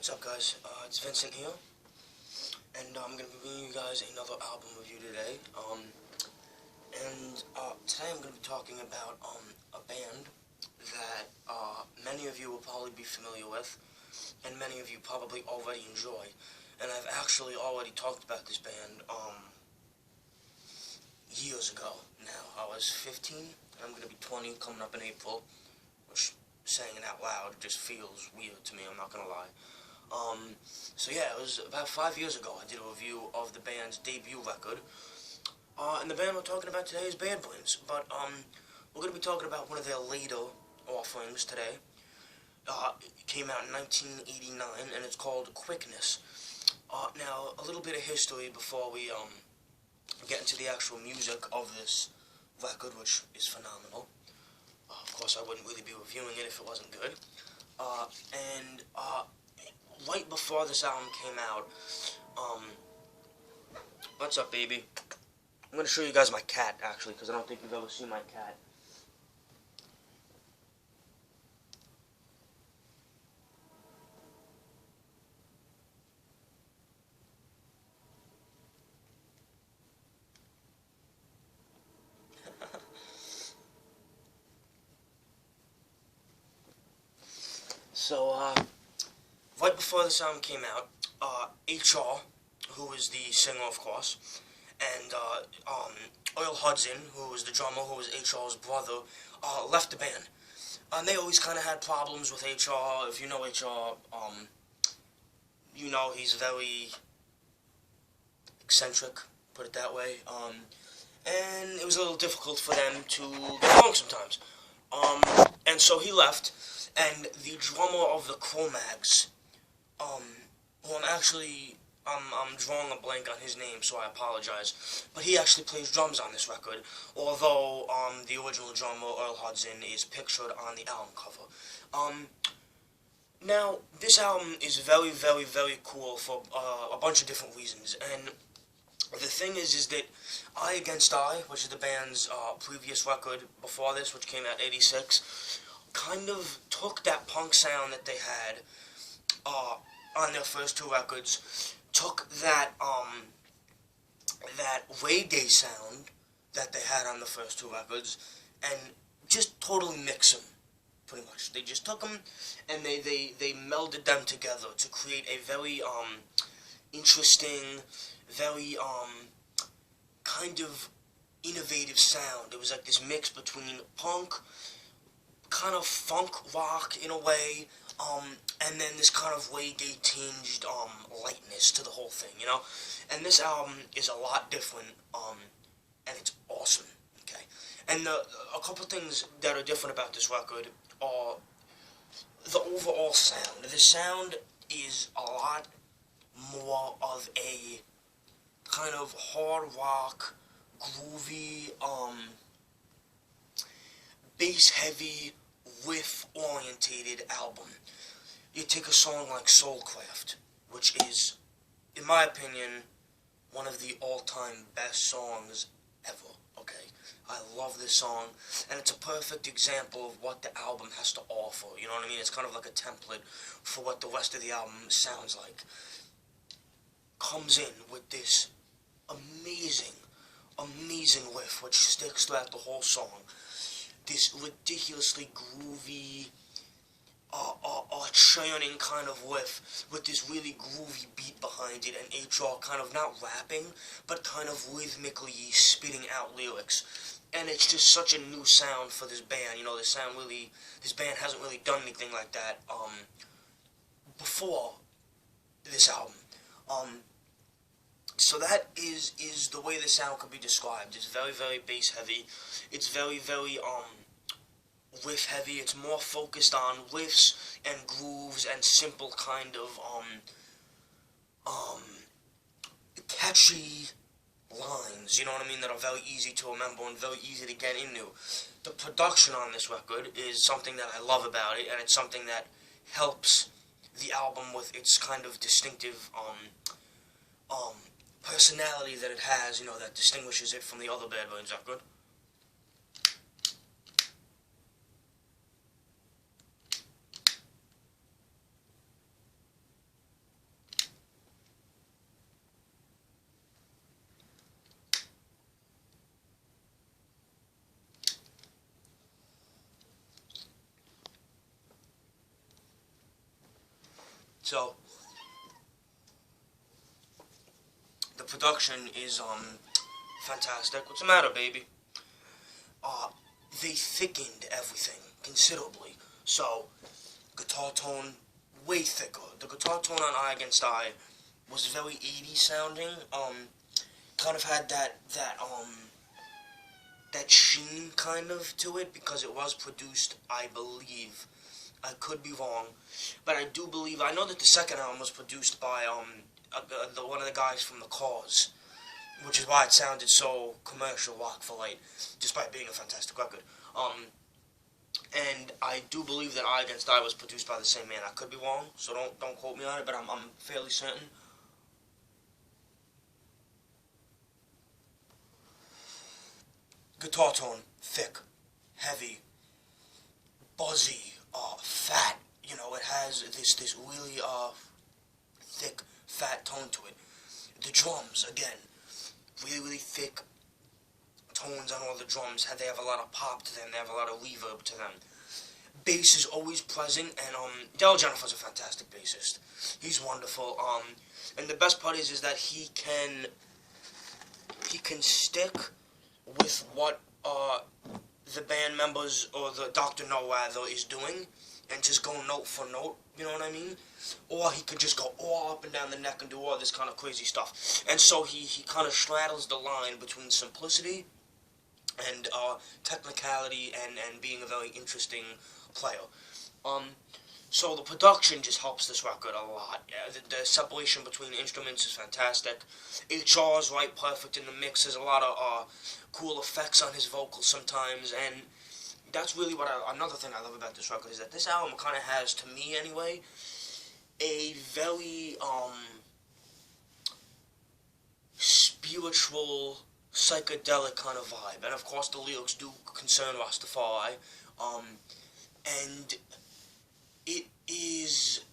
What's up, guys? It's Vincent here, and I'm going to be bringing you guys another album review today. Today I'm going to be talking about a band that many of you will probably be familiar with, and many of you probably already enjoy. And I've actually already talked about this band years ago now. I was 15, and I'm going to be 20 coming up in April, which, saying it out loud, just feels weird to me, I'm not going to lie. So yeah, it was about 5 years ago I did a review of the band's debut record. And the band we're talking about today is Bad Brains, but we're going to be talking about one of their later offerings today. It came out in 1989, and it's called Quickness. Now, a little bit of history before we get into the actual music of this record, which is phenomenal. Of course, I wouldn't really be reviewing it if it wasn't good. Right before this album came out, what's up, baby? I'm going to show you guys my cat, actually, because I don't think you've ever seen my cat. So, right before this album came out, HR, who is the singer, of course, and Earl Hudson, who was the drummer, who was HR's brother, left the band. And they always kind of had problems with HR. If you know HR, you know he's very eccentric, put it that way. And it was a little difficult for them to get along sometimes. And so he left, and the drummer of the Cro-Mags, who I'm drawing a blank on his name, so I apologize, but he actually plays drums on this record, although the original drummer, Earl Hudson, is pictured on the album cover. Now, this album is very, very, very cool for a bunch of different reasons, and the thing is that Eye Against Eye, which is the band's previous record before this, which came out in '86, kind of took that punk sound that they had on their first two records, took that that reggae sound that they had on the first two records, and just totally mixed them, pretty much. They just took them and they melded them together to create a very interesting, very kind of innovative sound. It was like this mix between punk, kind of funk rock in a way, and then this kind of reggae tinged lightness to the whole thing, you know. And this album is a lot different, and it's awesome. Okay, and a couple things that are different about this record are the overall sound. The sound is a lot more of a kind of hard rock, groovy, bass heavy, riff orientated album. You take a song like Soulcraft, which is, in my opinion, one of the all-time best songs ever. Okay, I love this song, and it's a perfect example of what the album has to offer. You know what I mean? It's kind of like a template for what the rest of the album sounds like. Comes in with this amazing, amazing riff, which sticks throughout the whole song. This ridiculously groovy, churning kind of riff with this really groovy beat behind it, and HR kind of not rapping, but kind of rhythmically spitting out lyrics. And it's just such a new sound for this band. You know, this band hasn't really done anything like that before this album. So that is the way the sound could be described. It's very, very bass heavy. It's very, very riff heavy. It's more focused on riffs and grooves and simple kind of catchy lines, you know what I mean, that are very easy to remember and very easy to get into. The production on this record is something that I love about it, and it's something that helps the album with its kind of distinctive personality that it has, you know, that distinguishes it from the other Bad Brains record. So the production is fantastic. What's the matter, baby? They thickened everything considerably. So guitar tone way thicker. The guitar tone on Eye Against Eye was very 80s sounding. Kind of had that sheen kind of to it because it was produced, I believe. I could be wrong, but I do believe, I know that the second album was produced by one of the guys from The Cause, which is why it sounded so commercial rock for light, despite being a fantastic record. And I do believe that Eye Against Eye was produced by the same man. I could be wrong, so don't quote me on it, but I'm fairly certain. Guitar tone, thick, heavy, buzzy, fat. You know, it has this really thick, fat tone to it. The drums, again, really thick tones on all the drums. They have a lot of pop to them. They have a lot of reverb to them. Bass is always present, and Daryl Jennifer's a fantastic bassist. He's wonderful. And the best part is that he can stick with what the band members, or the Dr. No rather, is doing, and just go note for note, you know what I mean? Or he could just go all up and down the neck and do all this kind of crazy stuff. And so he kind of straddles the line between simplicity and technicality and being a very interesting player. So the production just helps this record a lot. Yeah, the separation between instruments is fantastic. HR's right perfect in the mix. There's a lot of cool effects on his vocals sometimes, and that's really another thing I love about this record is that this album kind of has, to me anyway, a very spiritual, psychedelic kind of vibe. And of course the lyrics do concern Rastafari, and it is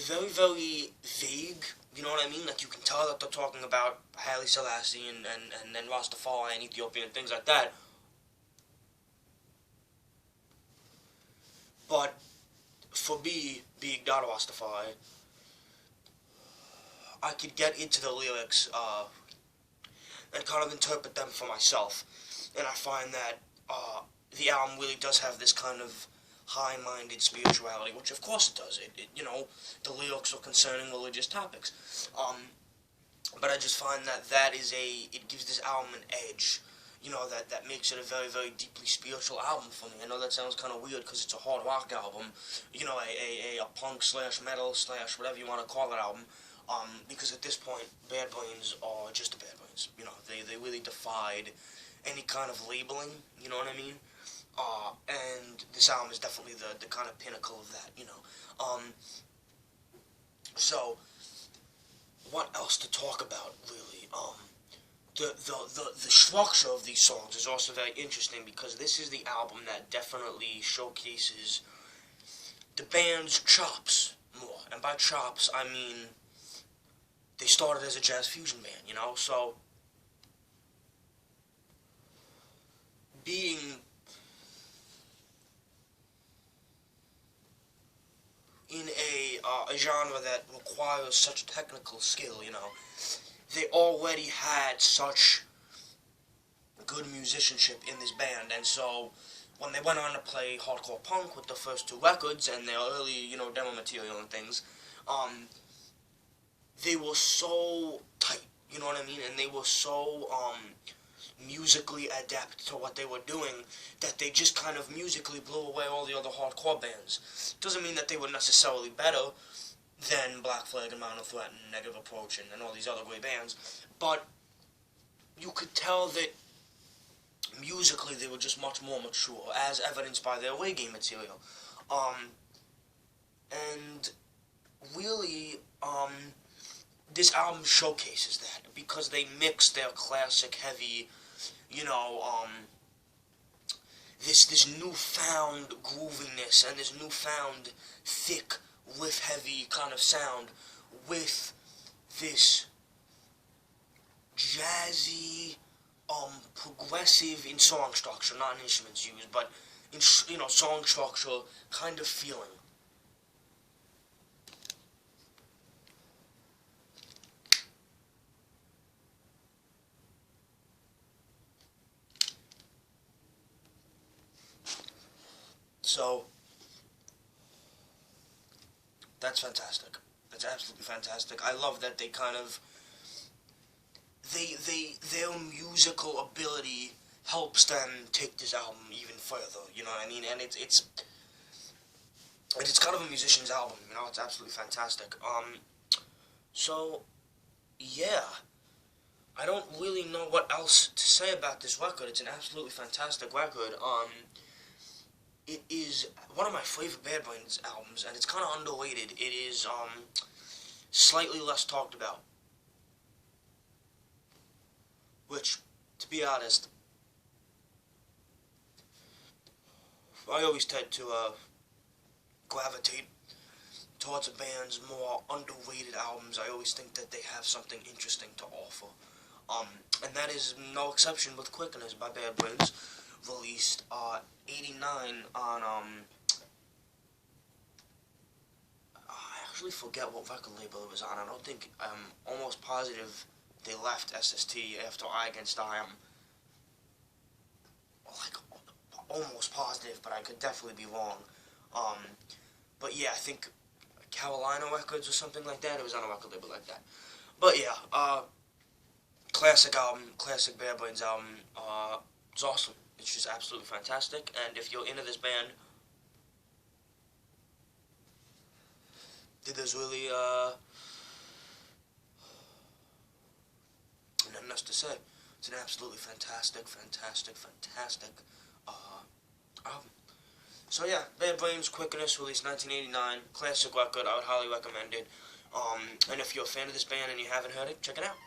very, very vague, you know what I mean? Like, you can tell that they're talking about Haile Selassie and Rastafari and Ethiopia and things like that. But for me, being not Rastafari, I could get into the lyrics and kind of interpret them for myself. And I find that the album really does have this kind of high-minded spirituality, which of course it does. You know, the lyrics are concerning religious topics. But I just find that it gives this album an edge, you know, that makes it a very, very deeply spiritual album for me. I know that sounds kind of weird because it's a hard rock album, you know, a punk / metal / whatever you want to call it album, because at this point, Bad Brains are just the Bad Brains. You know, they really defied any kind of labeling, you know what I mean? And this album is definitely the kind of pinnacle of that, you know. So, what else to talk about, really? The structure of these songs is also very interesting because this is the album that definitely showcases the band's chops more. And by chops, I mean they started as a jazz fusion band, you know? So, being in a genre that requires such technical skill, you know, they already had such good musicianship in this band, and so when they went on to play hardcore punk with the first two records and their early, you know, demo material and things, they were so tight, you know what I mean, and they were so musically adept to what they were doing that they just kind of musically blew away all the other hardcore bands. Doesn't mean that they were necessarily better than Black Flag and Minor Threat and Negative Approach and all these other great bands, but you could tell that musically they were just much more mature, as evidenced by their away game material. And really, this album showcases that because they mix their classic heavy, you know, this newfound grooviness and this newfound thick, riff-heavy kind of sound with this jazzy, progressive in song structure, not in instruments used, but in, you know, song structure kind of feeling. So that's fantastic. That's absolutely fantastic. I love that they kind of their musical ability helps them take this album even further. You know what I mean? And it's kind of a musician's album. You know, it's absolutely fantastic. So yeah, I don't really know what else to say about this record. It's an absolutely fantastic record. It is one of my favorite Bad Brains albums, and it's kind of underrated. It is slightly less talked about, which, to be honest, I always tend to gravitate towards a band's more underrated albums. I always think that they have something interesting to offer. And that is no exception with Quickness by Bad Brains, released 89 on, I actually forget what record label it was on. I don't think, I'm almost positive they left SST after Eye Against Eye. I'm, like, almost positive, but I could definitely be wrong. But yeah, I think Carolina Records or something like that. It was on a record label like that. But yeah, classic album, classic Bad Brains album. It's awesome. It's just absolutely fantastic. And if you're into this band, there's really nothing else to say. It's an absolutely fantastic, fantastic, fantastic album. So yeah, Bad Brains, Quickness, released 1989, classic record. I would highly recommend it. And if you're a fan of this band and you haven't heard it, check it out.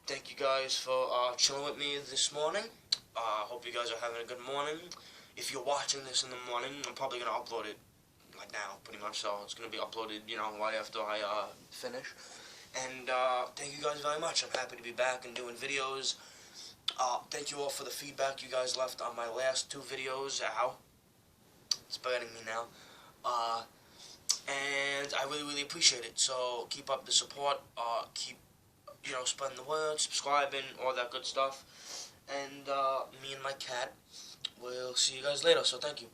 Thank you guys for chilling with me this morning. Hope you guys are having a good morning. If you're watching this in the morning, I'm probably going to upload it like now, pretty much. So it's going to be uploaded, you know, right after I finish. And thank you guys very much. I'm happy to be back and doing videos. Thank you all for the feedback you guys left on my last 2 videos. Ow. It's burning me now. And I really, really appreciate it. So keep up the support. Keep, you know, spreading the word, subscribing, all that good stuff. And me and my cat will see you guys later. So thank you.